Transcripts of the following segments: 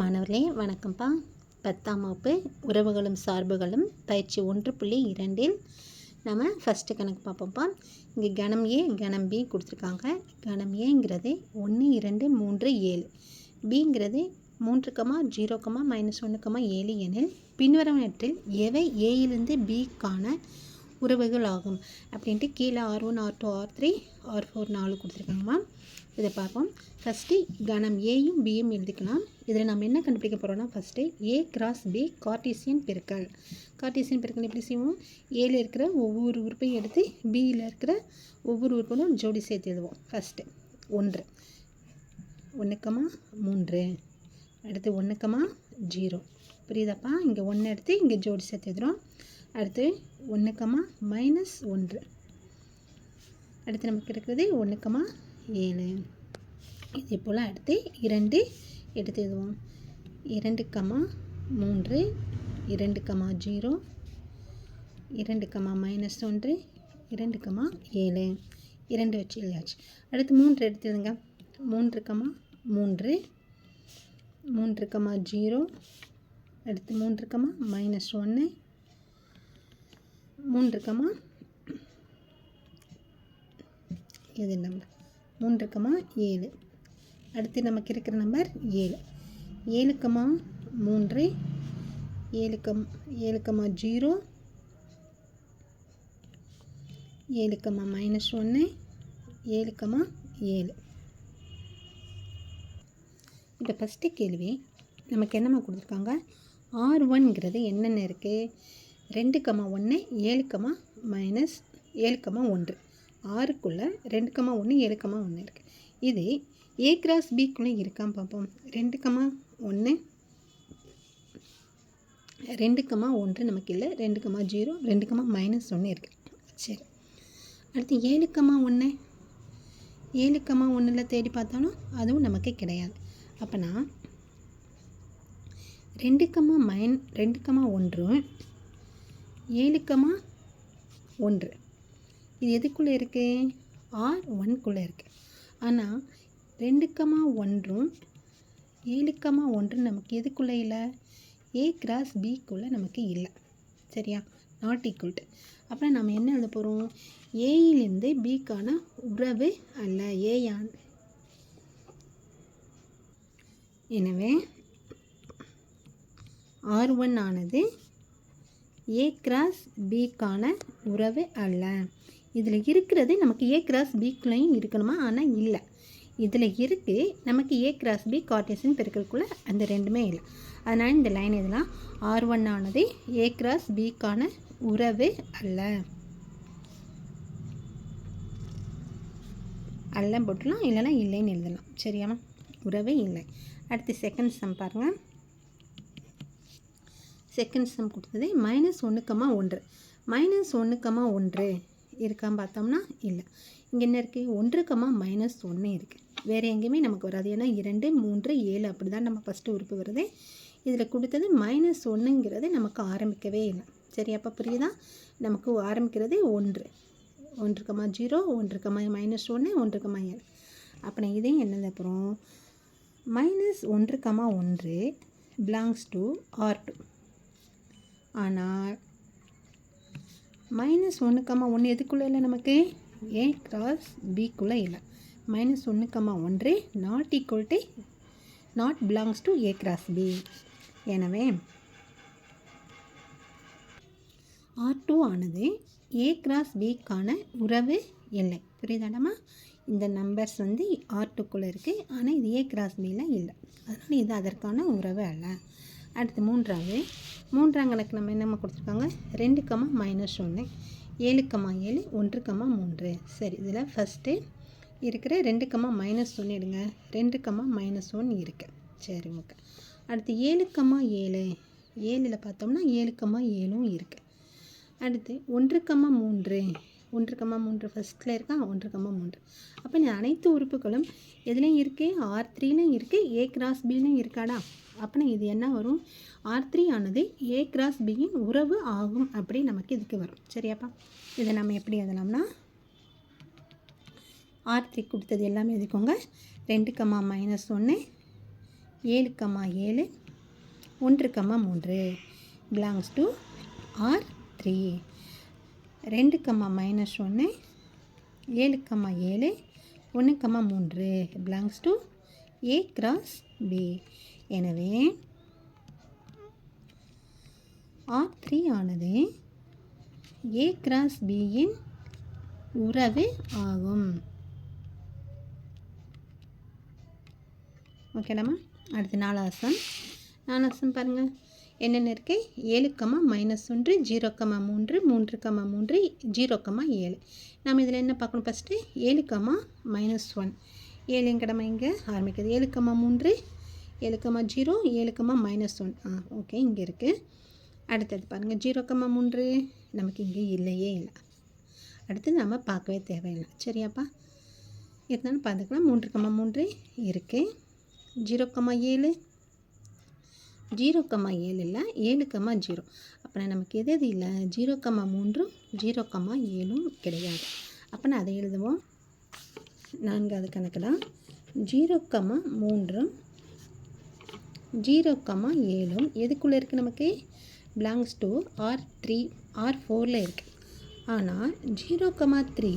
மாணவர்களே வணக்கம்ப்பா. 10ஆம் வகுப்பு உறவுகளும் சார்புகளும் பயிற்சி 1.2 நம்ம ஃபஸ்ட்டு கணக்கு பார்ப்போம்ப்பா. இங்கே கணம் ஏ கணம் பி கொடுத்துருக்காங்க. கணம் ஏங்கிறது 1 2 3 7, பிங்கிறது 3, 0, -1, -7 எனில் பின்வருவனவற்றில் எவை ஏயிலிருந்து பிக்கான உறவுகள் ஆகும் அப்படின்ட்டு கீழே R1 R2 R3 R4 4 கொடுத்துருக்காங்கம்மா. இதை பார்ப்போம். ஃபஸ்ட்டு கணம் ஏயும் பியும் எழுதிக்கலாம். இதில் நம்ம என்ன கண்டுபிடிக்க போகிறோம்னா, first A cross B Cartesian பெருக்கல். கார்ட்டீசியன் பெருக்கல் எப்படி செய்வோம்? ஏல இருக்கிற ஒவ்வொரு உறுப்பையும் எடுத்து பியில் இருக்கிற ஒவ்வொரு உறுப்பினும் ஜோடி சேர்த்து எழுதுவோம். ஃபஸ்ட்டு 1 3, அடுத்து 1, 0. புரியுதாப்பா? இங்கே 1 எடுத்து இங்கே ஜோடி சேர்த்து எழுதுகிறோம். அடுத்து 1, -1. அடுத்து நமக்கு இருக்கிறது 1, 7. இதே போல் அடுத்து 2 எடுத்து எழுதுவோம். 2, 3, 2, 0, 2, -1, 2, 7. 2 வச்சு எழுதியாச்சு. அடுத்து 3 எடுத்து எழுதுங்க. 3, 3, 3, 0. அடுத்து 3, -1, 3, இது நம்பர் 3, 7. அடுத்து நமக்கு இருக்கிற நம்பர் 7. 7, 3, 7, 0, 7, -1, 7, 7. இப்போ ஃபஸ்ட்டு கேள்வி நமக்கு என்னம்மா கொடுத்துருக்காங்க? R1ங்கிறது என்னென்ன இருக்குது? 2, 1, 7, -7, 1. 6க்குள்ளே 2, 1, 7, 1 இருக்குது. இது ஏ கிராஸ் பிக்குள்ளே இருக்கான்னு பார்ப்போம். 2, 1, 2, 1 நமக்கு இல்லை. 2, 0, 2, -1 இருக்குது. சரி, அடுத்து 7, 1. 7, 1ல் தேடி பார்த்தாலும் அதுவும் நமக்கு கிடையாது. அப்போனா 2, 1, 7, 1 இது எதுக்குள்ளே இருக்குது? R1க்குள்ளே இருக்குது. ஆனால் 2, 1, 7, 1 நமக்கு எதுக்குள்ளே இல்லை? ஏ கிராஸ் பிக்குள்ளே நமக்கு இல்லை. சரியா? Not equal to. அப்புறம் நம்ம என்ன எழுத போகிறோம்? ஏயிலிருந்து பிக்கான உறவு அல்ல ஏயான். எனவே R1 ஆனது ஏ கிராஸ் பிக்கான உறவு அல்ல. இதில் இருக்கிறது நமக்கு ஏ கிராஸ் பிக்குள்ளேயும் இருக்கணுமா? ஆனால் இல்லை. இதில் இருக்குது நமக்கு ஏ கிராஸ் பி கார்ட்டீசியன் பெருக்கலுக்குள்ளே அந்த ரெண்டுமே இல்லை. அதனால் இந்த லைன் இதெல்லாம் R1 ஆனது ஏ கிராஸ் பிக்கான உறவு அல்ல. அல்ல போட்டுலாம், இல்லைனா இல்லைன்னு எழுதலாம். சரியாமா? உறவே இல்லை. அடுத்து செகண்ட் சம் பாருங்கள். செகண்ட் சம் கொடுத்தது -1, 1. -1, 1 இருக்கான்னு பார்த்தோம்னா இல்லை. இங்கே என்ன இருக்குது? 1, -1 இருக்குது. வேறு எங்கேயுமே நமக்கு வராது. ஏன்னா 2, 3, 7 அப்படி தான் நம்ம ஃபஸ்ட்டு உறுப்பு வருது. இதில் கொடுத்தது -1ங்கிறது நமக்கு ஆரம்பிக்கவே இல்லை. சரி, அப்போ புரியுதா? நமக்கு ஆரம்பிக்கிறது 1, 1, 0, 1, -1, 1, 7. அப்புறம் இதையும் என்னது? அப்புறம் -1, 1 பிலாங்ஸ் டு R2. ஆனால் -1, 1 எதுக்குள்ளே இல்லை? நமக்கு ஏ கிராஸ் பிக்குள்ளே இல்லை. -1, 1 not equal to not belongs to A cross B. எனவே R2 ஆனது ஏ கிராஸ் பிக்கான உறவு இல்லை. புரியுதாடாமா? இந்த நம்பர்ஸ் வந்து R2க்குள்ளே இருக்குது. ஆனால் இது ஏ கிராஸ் பியில் இல்லை. அதனால் இது அதற்கான உறவு அல்ல. அடுத்து மூன்றாம் கணக்கு நம்ம என்னம்மா கொடுத்துருக்காங்க? 2, -1, 7, 7, 1, 3. சரி, இதில் ஃபஸ்ட்டு இருக்கிற 2, -1 எடுங்க. 2, -1 இருக்குது. சரி, ஓகே. அடுத்து 7, 7, 7ல் பார்த்தோம்னா 7, 7ம் இருக்குது. அடுத்து 1, 3, 1, 3 ஃபஸ்ட்டில் இருக்கா? 1, 3. அப்போ இந்த அனைத்து உறுப்புகளும் எதுலேயும் இருக்குது? R3லையும் இருக்குது, ஏ கிராஸ் பிலையும் இருக்காடா? அப்படின்னா இது என்ன வரும்? R3 ஆனது ஏ கிராஸ் பியின் உறவு ஆகும் அப்படி நமக்கு இதுக்கு வரும். சரியாப்பா? இதை நம்ம எப்படி எழுதலாம்னா, R3 கொடுத்தது எல்லாமே எழுதிக்கோங்க. 2, -1, 7,7 1,3 belongs to R3. 2, -1 7,7 1,3 belongs to A cross B. எனவே R3 ஆனது A cross B இன் உறவு ஆகும். ஓகேடாமா. அடுத்து 4வது சம். 4வது சம் பாருங்கள் என்னென்ன இருக்குது. 7, -1 0, 3 3,3 0,7. நம்ம இதில் என்ன பார்க்கணும். ஃபஸ்ட்டு 7, -1 7 எங்கடமா இங்கே ஆரம்பிக்குது. 7, 3 7, 0 7, -1 ஓகே இங்கே இருக்குது. அடுத்தது பாருங்கள் 0, 3 நமக்கு இங்கே இல்லையே இல்லை. அடுத்து நம்ம பார்க்கவே தேவையில்லை. சரியாப்பா. இருந்தாலும் பார்த்துக்கலாம். 3,3 இருக்குது. 0,7 0,7 இல்லை 7,0. அப்போனா நமக்கு எது எது இல்லை. 0,3 0,7 கிடையாது. அப்போனா அதை எழுதுவோம். 4வது கணக்கில் 0,3 0,7 எதுக்குள்ளே இருக்குது நமக்கு. பிலாங்ஸ் டு R3 R4ல் இருக்குது. ஆனால் 0,3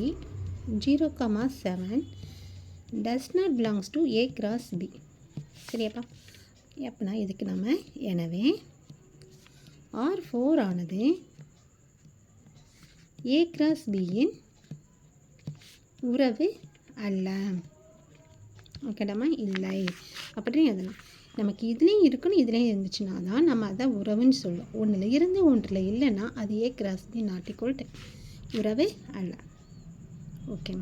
0,7 does not belongs to A cross B. சரியாப்பா. எப்போனா இதுக்கு நம்ம எனவே R4 ஆனது A cross B இன் உறவு அல்ல. ஓகேடாமா. இல்லை அப்படின்னு எதனால் நமக்கு இதுலேயும் இருக்கணும் இதுலேயும் இருந்துச்சுன்னா தான் நம்ம அதை உறவுன்னு சொல்லுவோம். ஒன்றில் இருந்து ஒன்றில் இல்லைன்னா அது A cross B not equal to உறவு அல்ல. ஓகே.